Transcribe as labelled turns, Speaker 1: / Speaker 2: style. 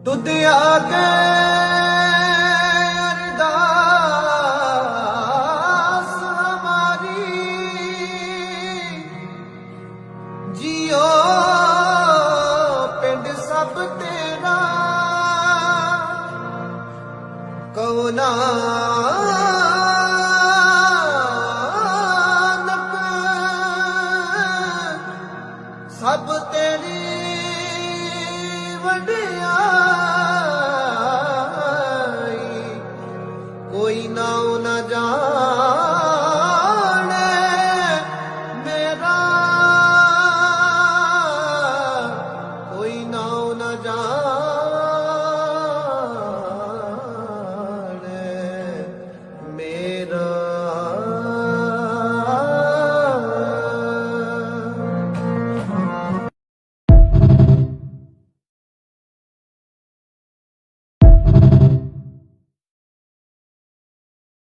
Speaker 1: तुद आके अरदास हमारी जियो पिंड सब तेरा कहो नानक सब तेरी वडिया